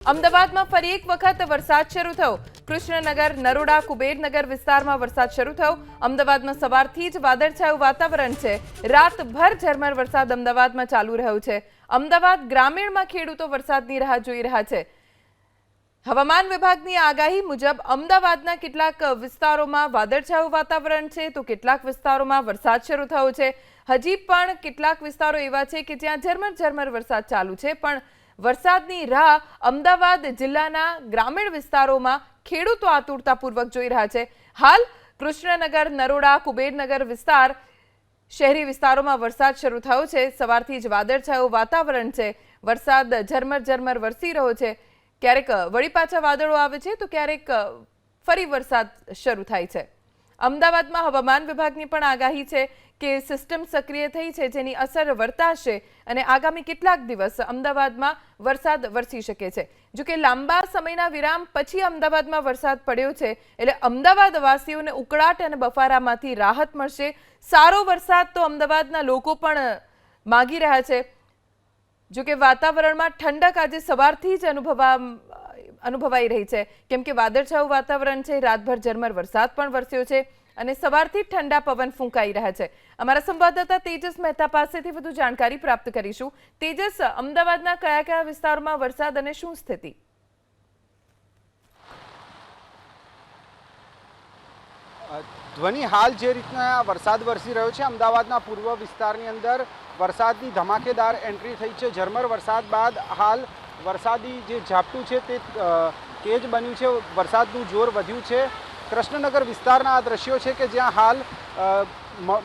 અમદાવાદમાં ફરી એક વખત વરસાદ શરૂ થયો। કૃષ્ણનગર, નરોડા, કુબેરનગર વિસ્તારમાં વરસાદ શરૂ થયો। અમદાવાદમાં સવારથી જ વાદળછાયું વાતાવરણ છે। રાતભર ઝરમર વરસાદ અમદાવાદમાં ચાલુ રહ્યો છે। અમદાવાદ ગ્રામીણમાં ખેડૂતો વરસાદની રાહ જોઈ રહ્યા છે। હવામાન વિભાગની આગાહી મુજબ અમદાવાદના કેટલાક વિસ્તારોમાં વાદળછાયું વાતાવરણ છે તો કેટલાક વિસ્તારોમાં વરસાદ શરૂ થયો છે। હજી પણ કેટલાક વિસ્તારો એવા છે કે જ્યાં ઝરમર વરસાદ ચાલુ છે, પણ વરસાદની રાહ અમદાવાદ જિલ્લાના ગ્રામીણ વિસ્તારોમાં ખેડૂતો આતુરતાપૂર્વક જોઈ રહ્યા છે। હાલ કૃષ્ણનગર, નરોડા, કુબેરનગર વિસ્તાર શહેરી વિસ્તારોમાં વરસાદ શરૂ થયો છે। સવારથી જ વાદળછાયું વાતાવરણ છે। વરસાદ ઝરમર વરસી રહ્યો છે। ક્યારેક વળી પાછા વાદળો આવે છે તો ક્યારેક ફરી વરસાદ શરૂ થાય છે। અમદાવાદમાં હવામાન વિભાગની પણ આગાહી છે કે સિસ્ટમ સક્રિય થઈ છે, જેની અસર વર્તાશે અને આગામી કેટલાક દિવસ અમદાવાદમાં વરસાદ વરસી શકે છે। જો કે લાંબા સમયના વિરામ પછી અમદાવાદમાં વરસાદ પડ્યો છે, એટલે અમદાવાદવાસીઓને ઉકળાટ અને બફારામાંથી રાહત મળશે। સારો વરસાદ તો અમદાવાદના લોકો પણ માગી રહ્યા છે। જો કે વાતાવરણમાં ઠંડક આજે સવારથી જ અનુભવાઈ રહી છે, કેમ કે વાદળછાયું વાતાવરણ છે। રાતભર ઝરમર વરસાદ પણ વરસ્યો છે અને સવારથી ઠંડા પવન ફૂંકાઈ રહ્યા છે। અમારા સંવાદદાતા તેજસ મહેતા પાસેથી વધુ જાણકારી પ્રાપ્ત કરીશું। તેજસ, અમદાવાદના કયા કયા વિસ્તારોમાં વરસાદ અને શું સ્થિતિ? ધ્વનિ, હાલ જે રીતના વરસાદ વરસી રહ્યો છે અમદાવાદના પૂર્વ વિસ્તારની અંદર વરસાદની ધમાકેદાર એન્ટ્રી થઈ છે। ઝરમર વરસાદ બાદ હાલ વરસાદી જે ઝાપટું છે તે તેજ બન્યું છે, વરસાદનું જોર વધ્યું છે। કૃષ્ણનગર વિસ્તારના આ દ્રશ્યો છે કે જ્યાં હાલ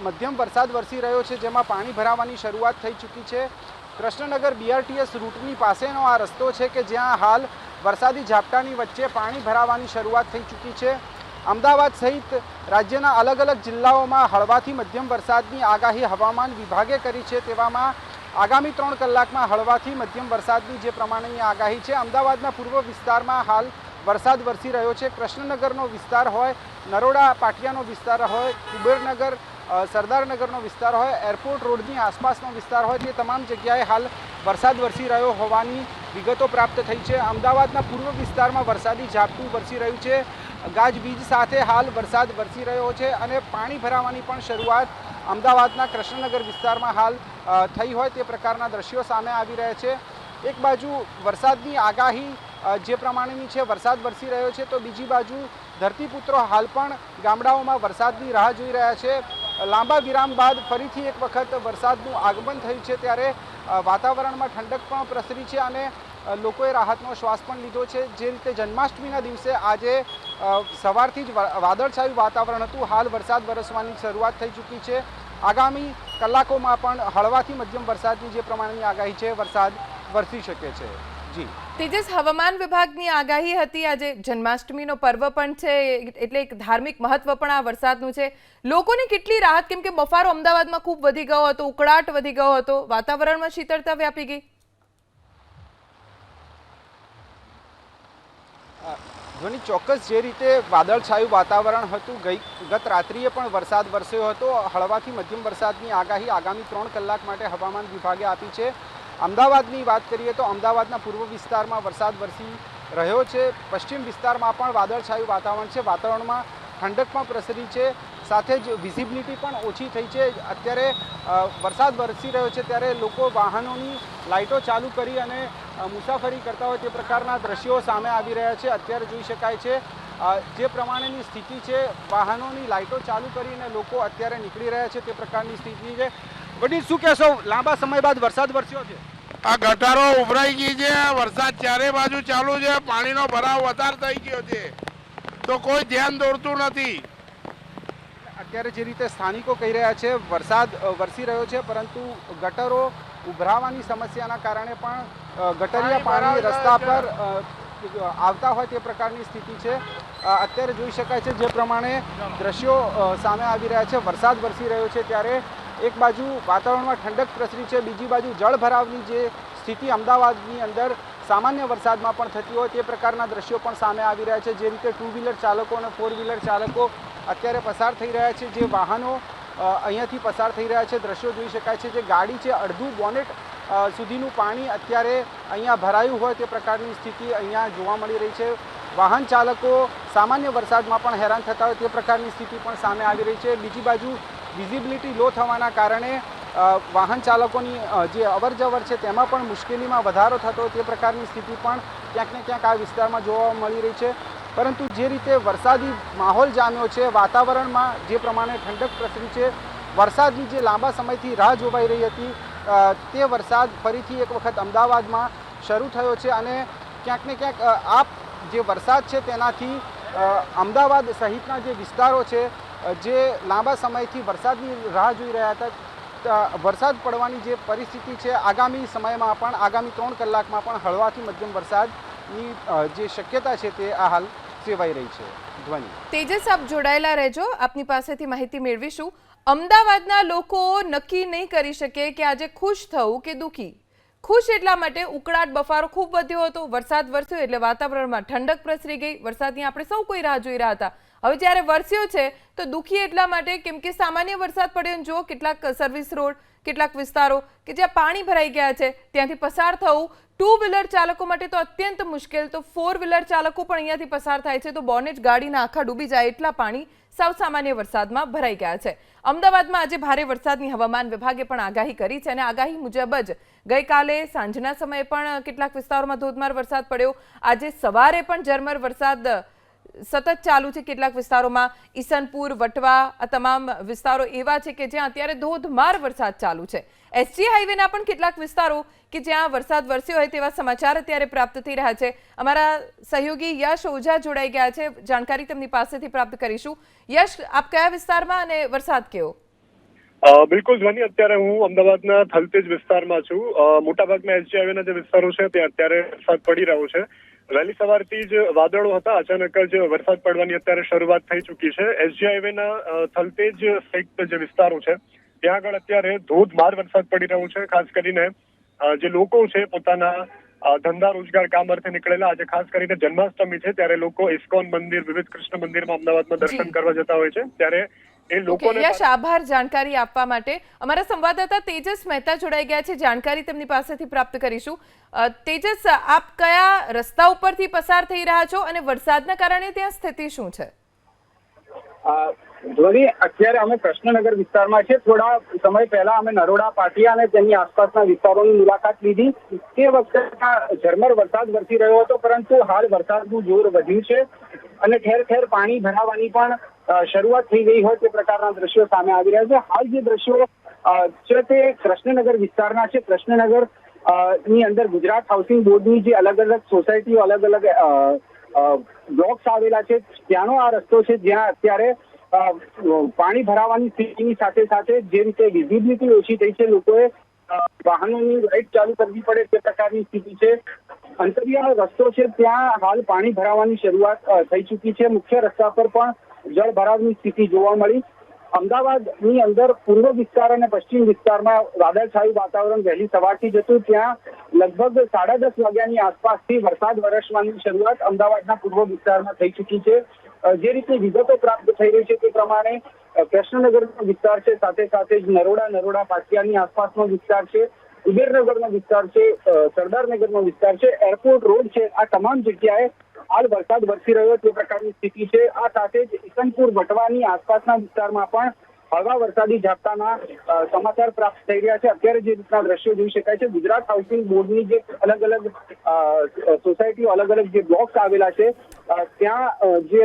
મધ્યમ વરસાદ વરસી રહ્યો છે, જેમાં પાણી ભરાવાની શરૂઆત થઈ ચૂકી છે। કૃષ્ણનગર BRTS રૂટની પાસેનો આ રસ્તો છે કે જ્યાં હાલ વરસાદી ઝાપટાની વચ્ચે પાણી ભરાવાની શરૂઆત થઈ ચૂકી છે। અમદાવાદ સહિત રાજ્યના અલગ અલગ જિલ્લાઓમાં હળવાથી મધ્યમ વરસાદની આગાહી હવામાન વિભાગે કરી છે। તેવામાં આગામી 3 કલાકમાં હળવાથી મધ્યમ વરસાદની જે પ્રમાણેની આગાહી છે। અમદાવાદના પૂર્વ વિસ્તારમાં હાલ વરસાદ વરસી રહ્યો છે। કૃષ્ણનગરનો વિસ્તાર હોય, નરોડા પાટિયાનો વિસ્તાર હોય, કુબેરનગર, સરદારનગરનો વિસ્તાર હોય, એરપોર્ટ રોડની આસપાસનો વિસ્તાર હોય, તે તમામ જગ્યાએ હાલ વરસાદ વરસી રહ્યો હોવાની વિગતો પ્રાપ્ત થઈ છે। અમદાવાદના પૂર્વ વિસ્તારમાં વરસાદી ઝાપટું વરસી રહ્યું છે। ગાજવીજ સાથે હાલ વરસાદ વરસી રહ્યો છે અને પાણી ભરાવાની પણ શરૂઆત અમદાવાદના કૃષ્ણનગર વિસ્તારમાં હાલ થઈ હોય તે પ્રકારના દ્રશ્યો સામે આવી રહ્યા છે। એક બાજુ વરસાદની આગાહી જે પ્રમાણેની છે, વરસાદ વરસી રહ્યો છે, તો બીજી બાજુ ધરતીપુત્રો હાલ પણ ગામડાઓમાં વરસાદની રાહ જોઈ રહ્યા છે। લાંબા વિરામ બાદ ફરીથી એક વખત વરસાદનું આગમન થયું છે, ત્યારે વાતાવરણમાં ઠંડક પણ પ્રસરી છે અને લોકોએ રાહતનો શ્વાસ પણ લીધો છે। જે રીતે જન્માષ્ટમીના દિવસે આજે સવારથી જ વાદળછાયું વાતાવરણ હતું, હાલ વરસાદ વરસવાની શરૂઆત થઈ ચૂકી છે। આગામી કલાકોમાં પણ હળવાથી મધ્યમ વરસાદની જે પ્રમાણેની આગાહી છે, વરસાદ વરસી શકે છે। જી તેજસ, હવામાન વિભાગની આગાહી હતી, આજે જન્માષ્ટમીનો પર્વ પણ છે, એટલે એક ધાર્મિક મહત્વ પણ આ વરસાદનું છે। લોકોને કેટલી રાહત, કેમ કે બફારો અમદાવાદમાં ખૂબ વધી ગયો હતો, ઉકળાટ વધી ગયો હતો, વાતાવરણમાં શીતળતા વ્યાપી ગઈ? ધ્વનિ, ચોક્કસ જે રીતે વાદળછાયું વાતાવરણ હતું, ગત રાત્રિએ પણ વરસાદ વરસ્યો હતો। હળવાથી મધ્યમ વરસાદની આગાહી આગામી 3 કલાક માટે હવામાન વિભાગે આપી છે। અમદાવાદની વાત કરીએ તો અમદાવાદના પૂર્વ વિસ્તારમાં વરસાદ વરસી રહ્યો છે। પશ્ચિમ વિસ્તારમાં પણ વાદળછાયું વાતાવરણ છે, વાતાવરણમાં ઠંડક પણ પ્રસરી છે, સાથે જ વિઝિબિલિટી પણ ઓછી થઈ છે। અત્યારે વરસાદ વરસી રહ્યો છે ત્યારે લોકો વાહનોની લાઇટો ચાલુ કરી અને મુસાફરી કરતા હોય તે પ્રકારના દ્રશ્યો સામે આવી રહ્યા છે। અત્યારે જોઈ શકાય છે જે પ્રમાણેની સ્થિતિ છે, વાહનોની લાઇટો ચાલુ કરીને લોકો અત્યારે નીકળી રહ્યા છે તે પ્રકારની સ્થિતિ છે। વડીલ, શું કહેશો? લાંબા સમય બાદ વરસાદ વરસ્યો છે। આ ગટારો ઉભરાઈ ગઈ છે, વરસાદ ચારે બાજુ ચાલુ છે, પાણીનો ભરાવ વધારે થઈ ગયો છે, તો કોઈ ધ્યાન દોરતું નથી। અત્યારે જે રીતે સ્થાનિકો કહી રહ્યા છે, વરસાદ વરસી રહ્યો છે, પરંતુ ગટરો ઉભરાવાની સમસ્યાના કારણે પણ ગટરિયા પાણી રસ્તા પર આવતા હોય તે પ્રકારની સ્થિતિ છે। અત્યારે જોઈ શકાય છે જે પ્રમાણે દ્રશ્યો સામે આવી રહ્યા છે, વરસાદ વરસી રહ્યો છે ત્યારે એક બાજુ વાતાવરણમાં ઠંડક પ્રસરી છે, બીજી બાજુ જળભરાવની જે સ્થિતિ અમદાવાદની અંદર સામાન્ય વરસાદમાં પણ થતી હોય તે પ્રકારના દ્રશ્યો પણ સામે આવી રહ્યા છે। જે રીતે 2 વ્હીલર ચાલકો અને 4 વ્હીલર ચાલકો અત્યારે પસાર થઈ રહ્યા છે, જે વાહનો અહીંયાથી પસાર થઈ રહ્યા છે, દ્રશ્યો જોઈ શકાય છે। જે ગાડી છે, અડધું બોનેટ સુધીનું પાણી અત્યારે અહીંયા ભરાયું હોય તે પ્રકારની સ્થિતિ અહીંયા જોવા મળી રહી છે. વાહન ચાલકો સામાન્ય વરસાદમાં પણ હેરાન થતા હોય તે પ્રકારની સ્થિતિ પણ સામે આવી રહી છે. બીજી બાજુ વિઝિબિલિટી લો થવાના કારણે વાહન ચાલકોની જે અવરજવર છે તેમાં પણ મુશ્કેલીમાં વધારો થતો તે પ્રકારની સ્થિતિ પણ ક્યાંક ને ક્યાંક આ વિસ્તારમાં જોવા મળી રહી છે. પરંતુ જે રીતે વરસાદી માહોલ જામ્યો છે, વાતાવરણમાં જે પ્રમાણે ઠંડક પ્રસરી છે, વરસાદની જે લાંબા સમયથી રાહ જોવાઈ રહી હતી તે વરસાદ ફરીથી એક વખત અમદાવાદમાં શરૂ થયો છે અને ક્યાંક ને ક્યાંક આ જે વરસાદ છે તેનાથી અમદાવાદ સહિતના જે વિસ્તારો છે જે લાંબા સમયથી વરસાદની રાહ જોઈ રહ્યા હતા, વરસાદ પડવાની જે પરિસ્થિતિ છે આગામી સમયમાં પણ આગામી 3 કલાકમાં પણ હળવાથી મધ્યમ વરસાદની જે શક્યતા છે તે આ હાલ સેવાઈ રહી છે. ધ્વનિ તેજસ, આપ જોડાયેલા રહેજો, આપની પાસેથી માહિતી મેળવીશું. અમદાવાદના લોકો નક્કી નહીં કરી શકે કે આજે ખુશ થવું કે દુઃખી. ખુશ એટલા માટે ઉકળાટ બફારો ખૂબ વધ્યો હતો, વરસાદ વરસ્યો એટલે વાતાવરણમાં ઠંડક પ્રસરી ગઈ, વરસાદની આપણે સૌ કોઈ રાહ જોઈ રહ્યા હતા. હવે જ્યારે વરસ્યો છે તો દુઃખી એટલા માટે કેમ કે સામાન્ય વરસાદ પડ્યો. જો કેટલાક સર્વિસ રોડ, કેટલાક વિસ્તારો કે જ્યાં પાણી ભરાઈ ગયા છે ત્યાંથી પસાર થવું 2 વ્હીલર ચાલકો માટે તો અત્યંત મુશ્કેલ, તો 4 વ્હીલર ચાલકો પણ અહીંયાથી પસાર થાય છે તો બોનેટ ગાડીના આખા ડૂબી જાય એટલા પાણી સાવ સામાન્ય વરસાદમાં ભરાઈ ગયા છે. અમદાવાદમાં આજે ભારે વરસાદની હવામાન વિભાગે પણ આગાહી કરી છે અને આગાહી મુજબ જ ગઈકાલે સાંજના સમયે પણ કેટલાક વિસ્તારોમાં ધોધમાર વરસાદ પડ્યો. આજે સવારે પણ ઝરમર વરસાદ સતત ચાલુ છે. કેટલાક વિસ્તારોમાં ઈસનપુર, વટવા આ તમામ વિસ્તારો એવા છે કે જ્યાં અત્યારે ધોધમાર વરસાદ ચાલુ છે. એસજી હાઈવેના પણ કેટલાક વિસ્તારો કે જ્યાં વરસાદ વરસ્યો હોય તેવા સમાચાર અત્યારે પ્રાપ્ત થઈ રહ્યા છે. અમારા સહયોગી યશ ઓઝા જોડાઈ ગયા છે, જાણકારી તેમની પાસેથી પ્રાપ્ત કરીશું. યશ, આપ કયા વિસ્તારમાં અને વરસાદ કેવો? બિલકુલ ધ્વનિ, અત્યારે હું અમદાવાદના થલતેજ વિસ્તારમાં છું. મોટાભાગના એસજી હાઈવેના જે વિસ્તારો છે ત્યાં અત્યારે વરસાદ પડી રહ્યો છે. વહેલી સવારથી જ વાદળો હતા, અચાનક જ વરસાદ પડવાની અત્યારે શરૂઆત થઈ ચૂકી છે. એસજી હાઈવેના થલતેજ સહિત જે વિસ્તારો છે ત્યાં આગળ અત્યારે ધોધમાર વરસાદ પડી રહ્યો છે. ખાસ કરીને જે લોકો છે પોતાના ધંધા રોજગાર કામ અર્થે નીકળેલા, આજે ખાસ કરીને જન્માષ્ટમી છે ત્યારે લોકો ઇસ્કોન મંદિર, વિવિધ કૃષ્ણ મંદિરમાં અમદાવાદમાં દર્શન કરવા જતા હોય છે ત્યારે એ લોકોને યશ, આભાર જાણકારી આપવા માટે. અમારા સંવાદદાતા તેજસ મહેતા જોડાઈ ગયા છે, જાણકારી તેમની પાસેથી પ્રાપ્ત કરીશું. તેજસ, આપ કયા રસ્તા ઉપરથી પસાર થઈ રહ્યા છો અને વરસાદના કારણે ત્યાં સ્થિતિ શું છે? ધ્વનિ, અત્યારે અમે કૃષ્ણનગર વિસ્તારમાં છે. થોડા સમય પહેલા અમે નરોડા પાટિયા અને તેની આસપાસના વિસ્તારોની મુલાકાત લીધી. તે વખતે ઝરમર વરસાદ વરસી રહ્યો હતો, પરંતુ હાલ વરસાદનું જોર વધ્યું છે અને ઠેર ઠેર પાણી ભરાવાની પણ શરૂઆત થઈ ગઈ હોય તે પ્રકારના દ્રશ્યો સામે આવી રહ્યા છે. હાલ જે દ્રશ્યો છે તે કૃષ્ણનગર વિસ્તારના છે. કૃષ્ણનગર ની અંદર ગુજરાત હાઉસિંગ બોર્ડની જે અલગ અલગ સોસાયટીઓ, અલગ અલગ બ્લોક્સ આવેલા છે ત્યાંનો આ રસ્તો છે જ્યાં અત્યારે પાણી ભરાવાની સ્થિતિની સાથે સાથે જે રીતે વિઝિબિલિટી ઓછી થઈ છે, લોકોએ વાહનોની લાઇટ ચાલુ કરવી પડે તે પ્રકારની સ્થિતિ છે. અંતરિયાળ રસ્તો છે ત્યાં હાલ પાણી ભરાવાની શરૂઆત થઈ ચૂકી છે. મુખ્ય રસ્તા પર પણ જળ ભરાવની સ્થિતિ જોવા મળી. અમદાવાદની અંદર પૂર્વ વિસ્તાર અને પશ્ચિમ વિસ્તારમાં વાદળછાયું વાતાવરણ વહેલી સવારથી જ હતું. ત્યાં લગભગ 10:30 વાગ્યાની આસપાસથી વરસાદ વરસવાની શરૂઆત અમદાવાદના પૂર્વ વિસ્તારમાં થઈ ચૂકી છે. જે રીતે વિગતો પ્રાપ્ત થઈ રહી છે તે પ્રમાણે કૃષ્ણનગરનો વિસ્તાર છે, સાથે સાથે જ નરોડા પાટિયાની આસપાસનો વિસ્તાર છે, કુબેરનગરનો વિસ્તાર છે, સરદારનગરનો વિસ્તાર છે, એરપોર્ટ રોડ છે, આ તમામ જગ્યાએ હાલ વરસાદ વરસી રહ્યો તે પ્રકારની સ્થિતિ છે. આ સાથે જ ઈસનપુર, વટવાની આસપાસના વિસ્તારમાં પણ હળવા વરસાદી ઝાપટાના સમાચાર પ્રાપ્ત થઈ રહ્યા છે. અત્યારે જે રીતના દ્રશ્યો જોઈ શકાય છે, ગુજરાત હાઉસિંગ બોર્ડની જે અલગ અલગ સોસાયટીઓ, અલગ અલગ જે બ્લોક્સ આવેલા છે ત્યાં જે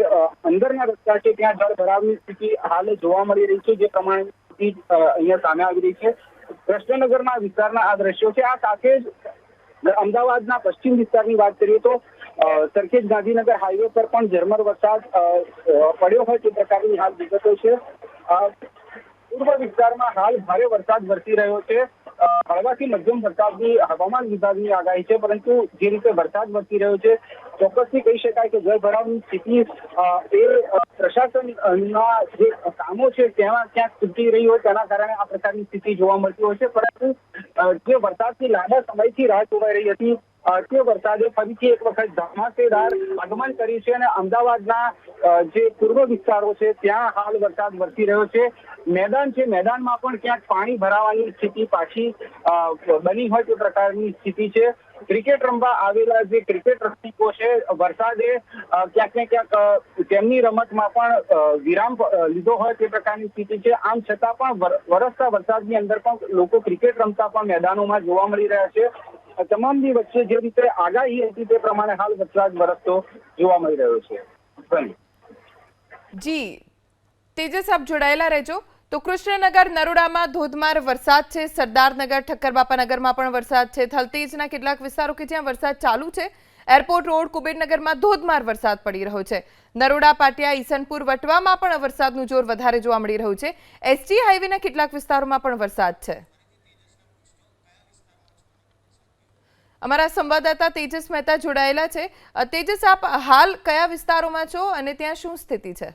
અંદરના રસ્તા છે ત્યાં જળ ભરાવની સ્થિતિ હાલ જોવા મળી રહી છે. જે પ્રમાણે સ્થિતિ અહીંયા સામે આવી રહી છે. કૃષ્ણનગરના વિસ્તારના આ દ્રશ્યો છે. આ સાથે જ અમદાવાદના પશ્ચિમ વિસ્તારની વાત કરીએ તો સરખેજ ગાંધીનગર હાઈવે પર પણ ઝરમર વરસાદ પડ્યો હોય તે પ્રકારની હાલ વિગતો છે. પૂર્વ વિસ્તારમાં હાલ ભારે વરસાદ વરસી રહ્યો છે. હળવાથી મધ્યમ વરસાદની હવામાન વિભાગની આગાહી છે, પરંતુ જે રીતે વરસાદ વરસી રહ્યો છે ચોક્કસથી કહી શકાય કે જળભરાવની સ્થિતિ એ પ્રશાસનના જે કામો છે તેમાં ક્યાંક તૂટી રહી હોય તેના કારણે આ પ્રકારની સ્થિતિ જોવા મળતી હોય છે. પરંતુ જે વરસાદની લાંબા સમયથી રાહ જોવાઈ રહી હતી તે વરસાદે ફરીથી એક વખત ધમાકેદાર આગમન કર્યું છે અને અમદાવાદના જે પૂર્વ વિસ્તારો છે ત્યાં હાલ વરસાદ વરસી રહ્યો છે. મેદાન છે, મેદાનમાં પણ ક્યાંક પાણી ભરાવાની સ્થિતિ પાછી બની હોય તે પ્રકારની સ્થિતિ છે. ક્રિકેટ રમવા આવેલા જે ક્રિકેટ રસિકો છે, વરસાદે ક્યાંક ને ક્યાંક તેમની રમતમાં પણ વિરામ લીધો હોય તે પ્રકારની સ્થિતિ છે. આમ છતાં પણ વરસતા વરસાદની અંદર પણ લોકો ક્રિકેટ રમતા પણ મેદાનોમાં જોવા મળી રહ્યા છે. તમામની વચ્ચે જે રીતે આગાહી હતી તે પ્રમાણે હાલ વરસાદ વરસતો જોવા મળી રહ્યો છે. જી તેજસ, આપ જોડાયેલા રહેજો. તો કૃષ્ણનગર નરોડામાં ધોધમાર વરસાદ છે. સરદારનગર ઠક્કરબાપાનગરમાં પણ વરસાદ છે. થલતેજના કેટલાક વિસ્તારો કે જ્યાં વરસાદ ચાલુ છે. એરપોર્ટ રોડ કુબેરનગરમાં ધોધમાર વરસાદ પડી રહ્યો છે. નરોડા પાટિયા ઈસનપુર વટવામાં પણ વરસાદનું જોર વધારે જોવા મળી રહ્યું છે. એસટી હાઈવેના કેટલાક વિસ્તારોમાં પણ વરસાદ છે. અમારા સંવાદદાતા તેજસ મહેતા જોડાયેલા છે. તેજસ, આપ હાલ કયા વિસ્તારોમાં છો અને ત્યાં શું સ્થિતિ છે?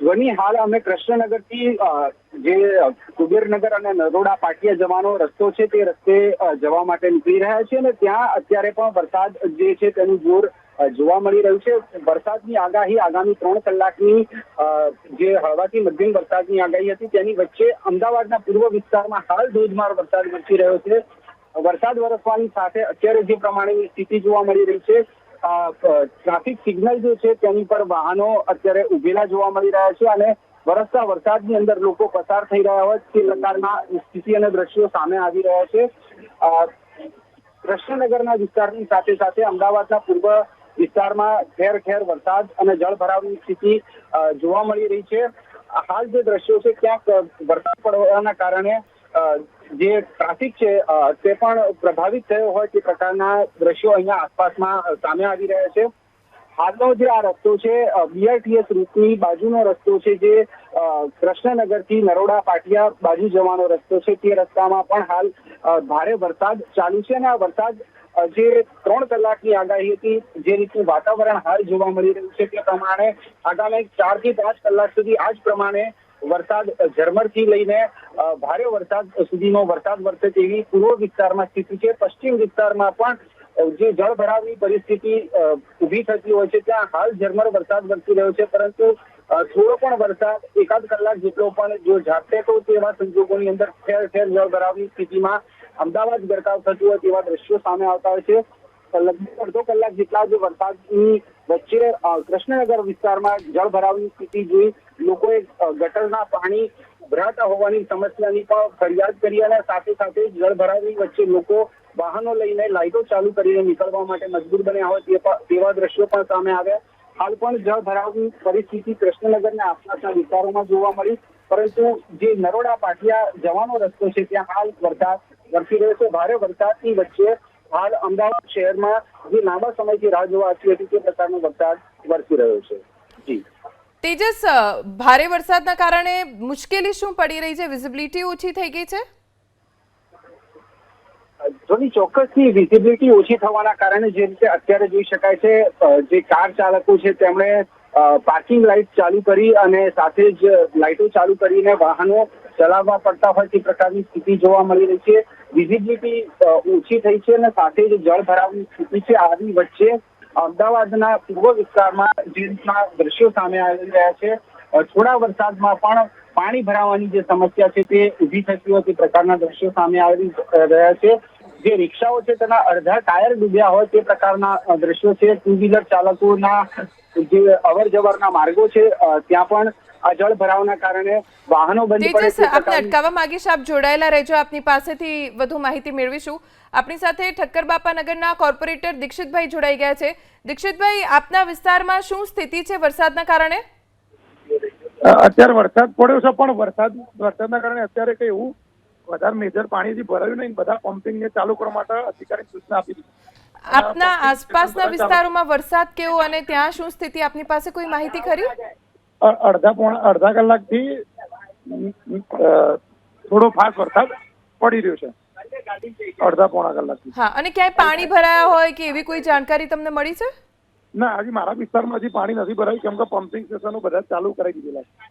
ધ્વની, હાલ અમે કૃષ્ણનગરથી જે કુબેરનગર અને નરોડા પાટિયા જવાનો રસ્તો છે તે રસ્તે જવા માટે નીકળી રહ્યા છે અને ત્યાં અત્યારે પણ વરસાદ જે છે તેનું જોર જોવા મળી રહ્યું છે. વરસાદની આગાહી આગામી 3 કલાકની જે હળવાથી મધ્યમ વરસાદની આગાહી હતી તેની વચ્ચે અમદાવાદના પૂર્વ વિસ્તારમાં હાલ ધોધમાર વરસાદ વરસી રહ્યો છે. વરસાદ વરસવાની સાથે અત્યારે જે પ્રમાણેની સ્થિતિ જોવા મળી રહી છે, ટ્રાફિક સિગ્નલ જે છે તેની પર વાહનો અત્યારે ઉભેલા જોવા મળી રહ્યા છે અને વરસતા વરસાદની અંદર લોકો પસાર થઈ રહ્યા હોય તે પ્રકારના સ્થિતિ અને દ્રશ્યો સામે આવી રહ્યા છે. કૃષ્ણનગરના વિસ્તારની સાથે સાથે અમદાવાદના પૂર્વ વિસ્તારમાં ઠેર ઠેર વરસાદ અને જળભરાવની સ્થિતિ જોવા મળી રહી છે. હાલ જે દ્રશ્યો છે ક્યાંક વરસાદ પડવાના કારણે જે ટ્રાફિક છે તે પણ પ્રભાવિત થયો હોય તે પ્રકારના દ્રશ્યો અહીંયા આસપાસમાં સામે આવી રહ્યા છે. હાલનો જે આ રસ્તો છે BRTS રૂટની બાજુનો રસ્તો છે, જે કૃષ્ણનગરથી નરોડા પાટિયા બાજુ જવાનો રસ્તો છે, તે રસ્તામાં પણ હાલ ભારે વરસાદ ચાલુ છે અને આ વરસાદ જે 3 કલાકની આગાહી હતી, જે રીતનું વાતાવરણ હાલ જોવા મળી રહ્યું છે તે પ્રમાણે આગામી 4 થી 5 કલાક સુધી આ જ પ્રમાણે વરસાદ ઝરમરથી લઈને ભારે વરસાદ સુધીનો વરસાદ વરસે તેવી પૂર્વ વિસ્તારમાં સ્થિતિ છે. પશ્ચિમ વિસ્તારમાં પણ જે જળભરાવની પરિસ્થિતિ ઊભી થતી હોય છે ત્યાં હાલ ઝરમર વરસાદ વરસી રહ્યો છે, પરંતુ થોડો પણ વરસાદ એકાદ કલાક જેટલો પણ જો ઝાપટે તો તેવા સંજોગોની અંદર ઠેર ઠેર જળભરાવની સ્થિતિમાં અમદાવાદ ગરકાવ થતું હોય તેવા દ્રશ્યો સામે આવતા હોય છે. લગભગ અડધો કલાક જેટલા જે વરસાદની વચ્ચે કૃષ્ણનગર વિસ્તારમાં જળભરાવની સ્થિતિ જોઈ લોકોએ ગટરના પાણી ભરાતા હોવાની સમસ્યાની પણ ફરિયાદ કરી અને સાથે સાથે જળભરાવની વચ્ચે લોકો વાહનો લઈને લાઇટો ચાલુ કરીને નીકળવા માટે મજબૂર બન્યા હોય તેવા દ્રશ્યો પણ સામે આવ્યા. હાલ પણ જળભરાવની પરિસ્થિતિ કૃષ્ણનગરના આસપાસના વિસ્તારોમાં જોવા મળી, પરંતુ જે નરોડા પાટિયા જવાનો રસ્તો છે ત્યાં હાલ વરસાદ વરસી રહ્યો છે. ભારે વરસાદની વચ્ચે હાલ અમદાવાદ શહેરમાં જે લાંબા સમયથી રાહ જોવાતી હતી તે પ્રકારનો વરસાદ વરસી રહ્યો છે. જી તેજસ, ભારે વરસાદના કારણે મુશ્કેલી શું પડી રહી છે? વિઝિબિલિટી ઓછી થઈ ગઈ છે? જોની, ચોક્કસથી વિઝિબિલિટી ઓછી થવાના કારણે જે રીતે અત્યારે જોઈ શકાય છે, જે કાર ચાલકો છે તેમણે પાર્કિંગ લાઇટ ચાલુ કરી અને સાથે જ લાઇટો ચાલુ કરીને વાહનો ચલાવવા પડતા હોય તે પ્રકારની સ્થિતિ જોવા મળી રહી છે. વિઝિબિલિટી ઓછી થઈ છે અને સાથે જ જળભરાવની સ્થિતિ છે. આવી વચ્ચે અમદાવાદના પૂર્વ વિસ્તારમાં જે રીતના દ્રશ્યો સામે આવી રહ્યા છે, થોડા વરસાદમાં પણ પાણી ભરાવાની જે સમસ્યા છે તે ઊભી થતી હોય તે પ્રકારના દ્રશ્યો સામે આવી રહ્યા છે. જે રિક્ષાઓ છે તેના અડધા ટાયર ડૂબ્યા હોય તે પ્રકારના દ્રશ્યો છે. 2 વ્હીલર ચાલકોના જે અવર જવરના માર્ગો છે ત્યાં પણ આ જળ ભરાવના કારણે વાહનો બંધ પડે છે. આપને અટકાવવા માંગીશ, આપ જોડાયેલા રહેજો, આપની પાસેથી વધુ માહિતી મેળવીશું. આપણી સાથે ઠક્કરબાપાનગરના કોર્પોરેટર દીક્ષિતભાઈ જોડાઈ ગયા છે. દીક્ષિતભાઈ, આપના વિસ્તારમાં શું સ્થિતિ છે વરસાદના કારણે? અત્યારે વરસાદ પડ્યો છે, પણ વરસાદના કારણે અત્યારે કઈ એવું વધારે મેજર પાણીથી ભરાયું નહીં. બધા પમ્પિંગને ચાલુ કરવા માટે અધિકારી સૂચના આપી દીધી. આપના આસપાસના વિસ્તારોમાં વરસાદ કેવો અને ત્યાં શું સ્થિતિ, આપની પાસે કોઈ માહિતી ખરી? અડધા કલાકથી થોડો ફાસ્ટ વરસાદ પડી રહ્યો છે, અડધા પોણા કલાકથી. હા, અને ક્યાંય પાણી ભરાયા હોય કે એવી કોઈ જાણકારી તમને મળી છે? ના, હજી મારા વિસ્તારમાં હજી પાણી નથી ભરાયું, કેમ કે પમ્પિંગ સ્ટેશનો બધા ચાલુ કરાવી દીધેલા છે.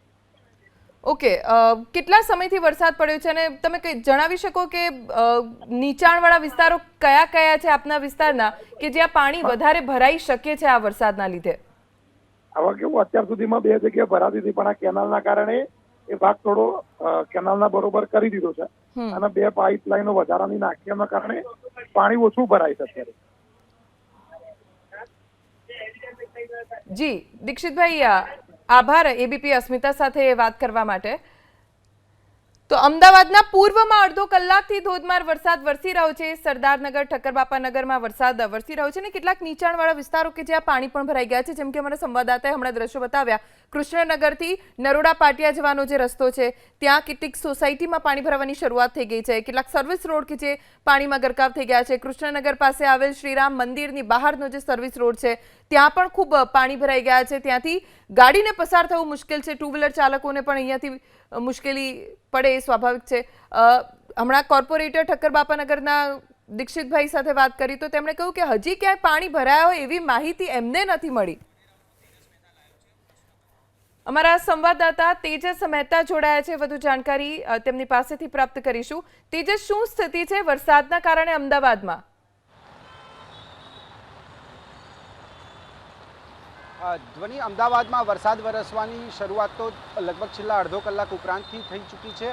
ઓકે, કેટલા સમયથી વરસાદ પડ્યો છે અને તમે કંઈ જણાવી શકો કે નીચાણવાળા વિસ્તારો કયા કયા છે આપના વિસ્તારના કે જ્યાં પાણી વધારે ભરાઈ શકે છે આ વરસાદના લીધે? આવા કેવું અત્યાર સુધીમાં 2 જગ્યાએ ભરાતી હતી, પણ આ કેનાલના કારણે એ ભાગ થોડો કેનાલના બરોબર કરી દીધો છે અને 2 પાઇપલાઇનો વધારાની નાખ્યાના કારણે પાણી ઓછું ભરાય છે અત્યારે. જી દીક્ષિતભાઈ, આભાર એબીપી અસ્મિતા સાથે વાત કરવા માટે. તો અમદાવાદના પૂર્વમાં અડધો કલાકથી ધોધમાર વરસાદ વરસી રહ્યો છે. સરદારનગર, ઠક્કરબાપાનગરમાં વરસાદ વરસી રહ્યો છે અને કેટલાક નીચાણવાળા વિસ્તારો કે જ્યાં પાણી પણ ભરાઈ ગયા છે, જેમ કે અમારા સંવાદદાતાએ હમણાં દ્રશ્યો બતાવ્યા. કૃષ્ણનગરથી નરોડા પાટિયા જવાનો જે રસ્તો છે ત્યાં કેટલીક સોસાયટીમાં પાણી ભરાવાની શરૂઆત થઈ ગઈ છે. કેટલાક સર્વિસ રોડ કે જે પાણીમાં ગરકાવ થઈ ગયા છે. કૃષ્ણનગર પાસે આવેલ શ્રીરામ મંદિરની બહારનો જે સર્વિસ રોડ છે ત્યાં પણ ખૂબ પાણી ભરાઈ ગયા છે. ત્યાંથી ગાડીને પસાર થવું મુશ્કેલ છે. ટુ વ્હીલર ચાલકોને પણ અહીંયાથી મુશ્કેલી પડે એ સ્વાભાવિક છે. હમણાં કોર્પોરેટર ઠક્કરબાપાનગરના દીક્ષિતભાઈ સાથે વાત કરી તો તેમણે કહ્યું કે હજી ક્યાંય પાણી ભરાયા હોય એવી માહિતી એમને નથી મળી. અમારા સંવાદદાતા તેજસ મહેતા જોડાયા છે. વધુ જાણકારી તેમની પાસેથી પ્રાપ્ત કરીશું. તેજસ, શું સ્થિતિ છે વરસાદના કારણે અમદાવાદમાં? ધ્વનિ, અમદાવાદમાં વરસાદ વરસવાની શરૂઆત તો લગભગ છેલ્લા અડધો કલાક ઉપરાંતથી થઈ ચૂકી છે.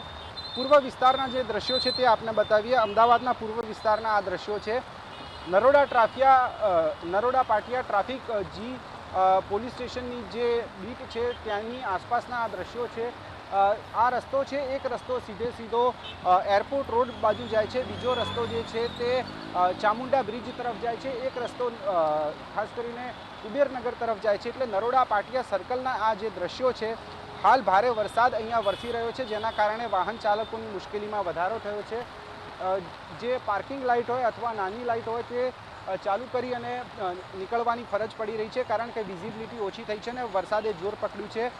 પૂર્વ વિસ્તારના જે દ્રશ્યો છે તે આપને બતાવીએ. અમદાવાદના પૂર્વ વિસ્તારના આ દ્રશ્યો છે. નરોડા પાટિયા ટ્રાફિક જી પોલીસ સ્ટેશનની જે બીટ છે ત્યાંની આસપાસના આ દ્રશ્યો છે. આ રસ્તો છે, એક રસ્તો સીધો એરપોર્ટ રોડ બાજુ જાય છે, બીજો રસ્તો જે છે તે ચામુંડા બ્રિજ તરફ જાય છે, એક રસ્તો ખાસ કરીને કુબેરનગર તરફ જાય છે. એટલે નરોડા પાટિયા સર્કલના આ જે દ્રશ્યો છે, હાલ ભારે વરસાદ અહીંયા વરસી રહ્યો છે, જેના કારણે વાહન ચાલકોની મુશ્કેલીમાં વધારો થયો છે. જે પાર્કિંગ લાઇટ હોય અથવા નાની લાઇટ હોય તે ચાલુ કરી અને નીકળવાની ફરજ પડી રહી છે, કારણ કે વિઝિબિલિટી ઓછી થઈ છે અને વરસાદે જોર પકડ્યું છે.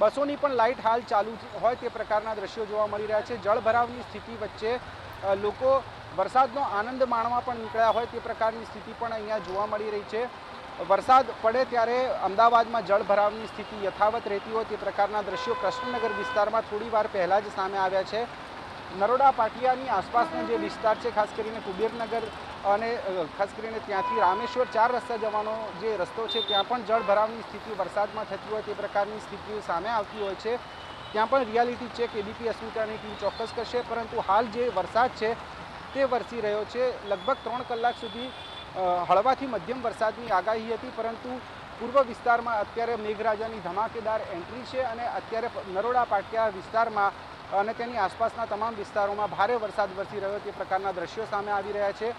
બસોની પણ લાઇટ હાલ ચાલુ હોય તે પ્રકારના દ્રશ્યો જોવા મળી રહ્યા છે. જળભરાવની સ્થિતિ વચ્ચે લોકો વરસાદનો આનંદ માણવા પણ નીકળ્યા હોય તે પ્રકારની સ્થિતિ પણ અહીંયા જોવા મળી રહી છે. વરસાદ પડે ત્યારે અમદાવાદમાં જળભરાવની સ્થિતિ યથાવત રહેતી હોય તે પ્રકારના દ્રશ્યો કૃષ્ણનગર વિસ્તારમાં થોડી વાર પહેલાં જ સામે આવ્યા છે. નરોડા પાટિયાની આસપાસનો જે વિસ્તાર છે, ખાસ કરીને કુબેરનગર અને ખાસ કરીને ત્યાંથી રામેશ્વર 4 રસ્તા જવાનો જે રસ્તો છે ત્યાં પણ જળભરાવની સ્થિતિ વરસાદમાં થતી હોય તે પ્રકારની સ્થિતિઓ સામે આવતી હોય છે. ત્યાં પણ રિયાલિટી ચેક એબીપી અસ્મિતાની ટીમ ચોક્કસ કરશે. પરંતુ હાલ જે વરસાદ છે તે વરસી રહ્યો છે. લગભગ 3 કલાક સુધી હળવાથી મધ્યમ વરસાદની આગાહી હતી, પરંતુ પૂર્વ વિસ્તારમાં અત્યારે મેઘરાજાની ધમાકેદાર એન્ટ્રી છે અને અત્યારે નરોડા પાટિયા વિસ્તારમાં અને તેની આસપાસના તમામ વિસ્તારોમાં ભારે વરસાદ વરસી રહ્યો તે પ્રકારના દ્રશ્યો સામે આવી રહ્યા છે.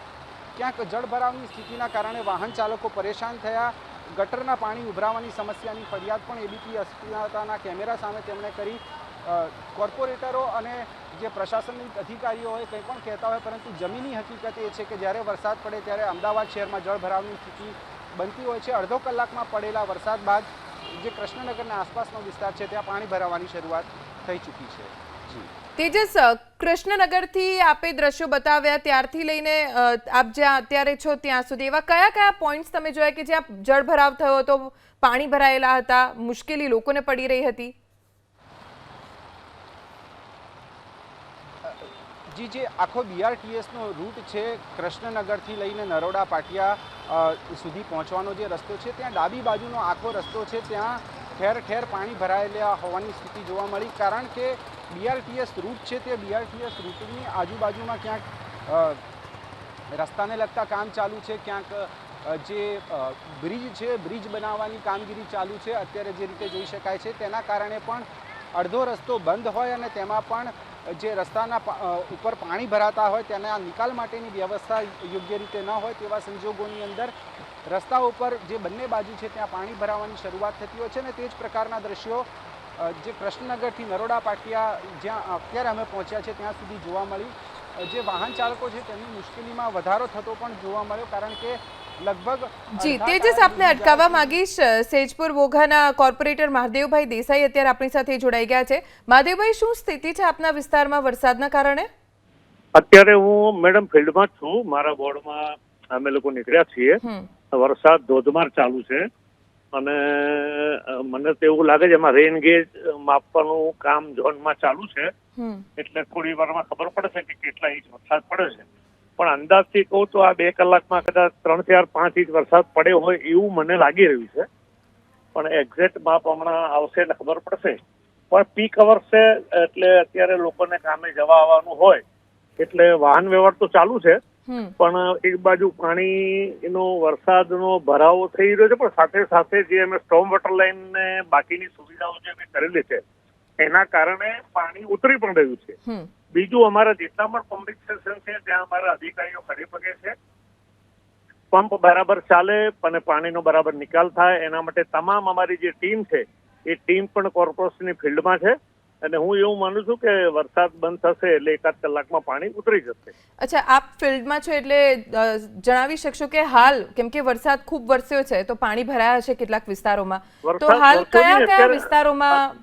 ક્યાંક જળભરાવની સ્થિતિના કારણે વાહન ચાલકો પરેશાન થયા. ગટરના પાણી ઉભરાવાની સમસ્યાની ફરિયાદ પણ એબીપી અસ્મિતાના કેમેરા સામે તેમણે કરી. કોર્પોરેટરો અને જે પ્રશાસનિક અધિકારીઓ હોય કંઈ પણ કહેતા હોય, પરંતુ જમીની હકીકત એ છે કે જ્યારે વરસાદ પડે ત્યારે અમદાવાદ શહેરમાં જળભરાવની સ્થિતિ બનતી હોય છે. અડધો કલાકમાં પડેલા વરસાદ બાદ જે કૃષ્ણનગરના આસપાસનો વિસ્તાર છે ત્યાં પાણી ભરાવાની શરૂઆત થઈ ચૂકી છે. તેજસ, કૃષ્ણનગરથી આપે દ્રશ્યો બતાવ્યા ત્યારથી લઈને આપ જ્યાં અત્યારે છો ત્યાં સુધી એવા કયા પોઈન્ટ્સ તમે જોયા કે જ્યાં જળભરાવ થયો હતો, પાણી ભરાયેલા હતા, મુશ્કેલી લોકોને પડી રહી હતી? જે આખો બીઆરટીએસનો રૂટ છે કૃષ્ણનગરથી લઈને નરોડા પાટિયા સુધી પહોંચવાનો જે રસ્તો છે ત્યાં ડાબી બાજુનો આખો રસ્તો છે ત્યાં ઠેર ઠેર પાણી ભરાયેલા હોવાની સ્થિતિ જોવા મળી. કારણ કે બીઆરટીએસ રૂટ છે તે બીઆરટીએસ રૂટની આજુબાજુમાં ક્યાંક રસ્તાને લગતા કામ ચાલુ છે, ક્યાંક જે બ્રિજ છે બ્રિજ બનાવવાની કામગીરી ચાલુ છે. અત્યારે જે રીતે જોઈ શકાય છે તેના કારણે પણ અડધો રસ્તો બંધ હોય અને તેમાં પણ જે રસ્તાના ઉપર પાણી ભરાતા હોય તેના નિકાલ માટેની વ્યવસ્થા યોગ્ય રીતે ન હોય તેવા સંજોગોની અંદર રસ્તા ઉપર જે બંને બાજુ છે ત્યાં પાણી ભરાવાની શરૂઆત થતી હોય છે. અને તે જ પ્રકારના દ્રશ્યો જે કૃષ્ણનગરથી નરોડા પાટિયા જ્યાં અત્યારે અમે પહોંચ્યા છે ત્યાં સુધી જોવા મળી. જે વાહન ચાલકો છે તેમની મુશ્કેલીમાં વધારો થતો પણ જોવા મળ્યો, કારણ કે લગભગ જી તેજસ, આપને અટકાવવા માંગીશ. સેજપુર બોઘાના કોર્પોરેટર મહાદેવભાઈ દેસાઈ અત્યારે આપણી સાથે જોડાઈ ગયા છે. મહાદેવભાઈ, શું સ્થિતિ છે આપના વિસ્તારમાં વરસાદના કારણે? અત્યારે હું મેડમ ફિલ્ડમાં જ છું. મારા વોર્ડમાં અમે લોકો નીકળ્યા છીએ. વરસાદ ધોધમાર ચાલુ છે અને મને તો એવું લાગે છે એમાં રેન ગેજ માપવાનું કામ ઝોનમાં ચાલુ છે, એટલે થોડી વારમાં ખબર પડશે કે કેટલા ઇંચ વરસાદ પડે છે. પણ અંદાજથી કહું તો આ 2 કલાકમાં કદાચ 3, 4, 5 ઇંચ વરસાદ પડ્યો હોય એવું મને લાગી રહ્યું છે. પણ એક્ઝેક્ટ માપ હમણાં આવશે એટલે ખબર પડશે. પણ પીક અવર છે એટલે અત્યારે લોકોને કામે જવા આવવાનું હોય એટલે વાહન વ્યવહાર તો ચાલુ છે. પણ એક બાજુ પાણીનો વરસાદનો ભરાવો થઈ રહ્યો છે, પણ સાથે સાથે જે અમે સ્ટોર્મ વોટર લાઈન ને બાકીની સુવિધાઓ જે અમે કરેલી છે એના કારણે પાણી ઉતરી પણ રહ્યું છે. બીજું, અમારા જેટલા પણ પમ્પિંગ સ્ટેશન છે ત્યાં અમારા અધિકારીઓ ખડે પગે છે, પંપ બરાબર ચાલે અને પાણીનો બરાબર નિકાલ થાય એના માટે તમામ અમારી જે ટીમ છે એ ટીમ પણ કોર્પોરેશનની ફિલ્ડમાં છે. અને હું એવું માનું છું કે વરસાદ બંધ થશે એટલે 1-8 કલાકમાં પાણી ઉતરી જશે. અચ્છા, આપ ફિલ્ડમાં છો એટલે જણાવી શકશો કે હાલ, કેમ કે વરસાદ ખૂબ વરસ્યો છે તો પાણી ભરાયા છે કેટલાક વિસ્તારોમાં, તો હાલ કયા વિસ્તારોમાં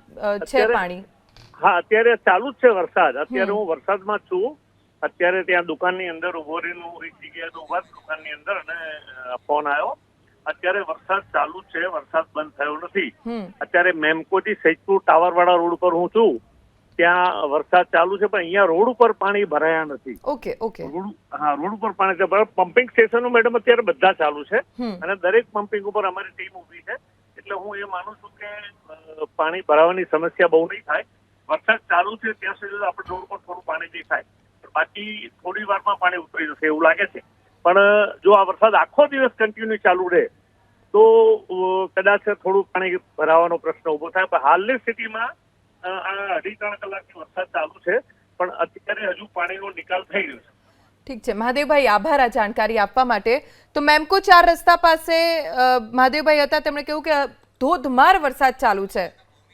છે પાણી? હા, અત્યારે ચાલુ જ છે વરસાદ. અત્યારે હું વરસાદમાં જ છું. અત્યારે ત્યાં દુકાનની અંદર ઉભો રહીને એક જગ્યાએ ઉભા દુકાનની અંદર અને ફોન આવ્યો. અત્યારે વરસાદ ચાલુ છે, વરસાદ બંધ થયો નથી. અત્યારે મેમકોથી સૈદપુર ટાવર વાળા રોડ ઉપર હું છું, ત્યાં વરસાદ ચાલુ છે, પણ અહીંયા રોડ ઉપર પાણી ભરાયા નથી. ઓકે. હા, રોડ ઉપર પાણી છે. પમ્પિંગ સ્ટેશનો મેડમ અત્યારે બધા ચાલુ છે અને દરેક પમ્પિંગ ઉપર અમારી ટીમ ઊભી છે. એટલે હું એ માનું છું કે પાણી ભરાવાની સમસ્યા બહુ નહીં થાય. વરસાદ ચાલુ છે ત્યાં સુધી આપણે રોડ પર થોડું પાણી દેખાય, બાકી થોડી વારમાં પાણી ઉતરી જશે એવું લાગે છે. પણ જો આ વરસાદ આખો દિવસ કન્ટિન્યુ ચાલુ રહે તો કદાચ થોડું પાણી ભરાવાનો પ્રશ્ન ઉભો થાય. પણ હાલની સ્થિતિમાં આ 2.5-3 કલાકથી વરસાદ ચાલુ છે, પણ અત્યારે હજુ પાણીનો નિકાલ થઈ રહ્યો છે. ઠીક છે મહાદેવભાઈ, આભાર આ જાણકારી આપવા માટે. તો મેમકો 4 રસ્તા પાસે મહાદેવભાઈ હતા, તેમણે કહ્યું કે ધોધમાર વરસાદ ચાલુ છે.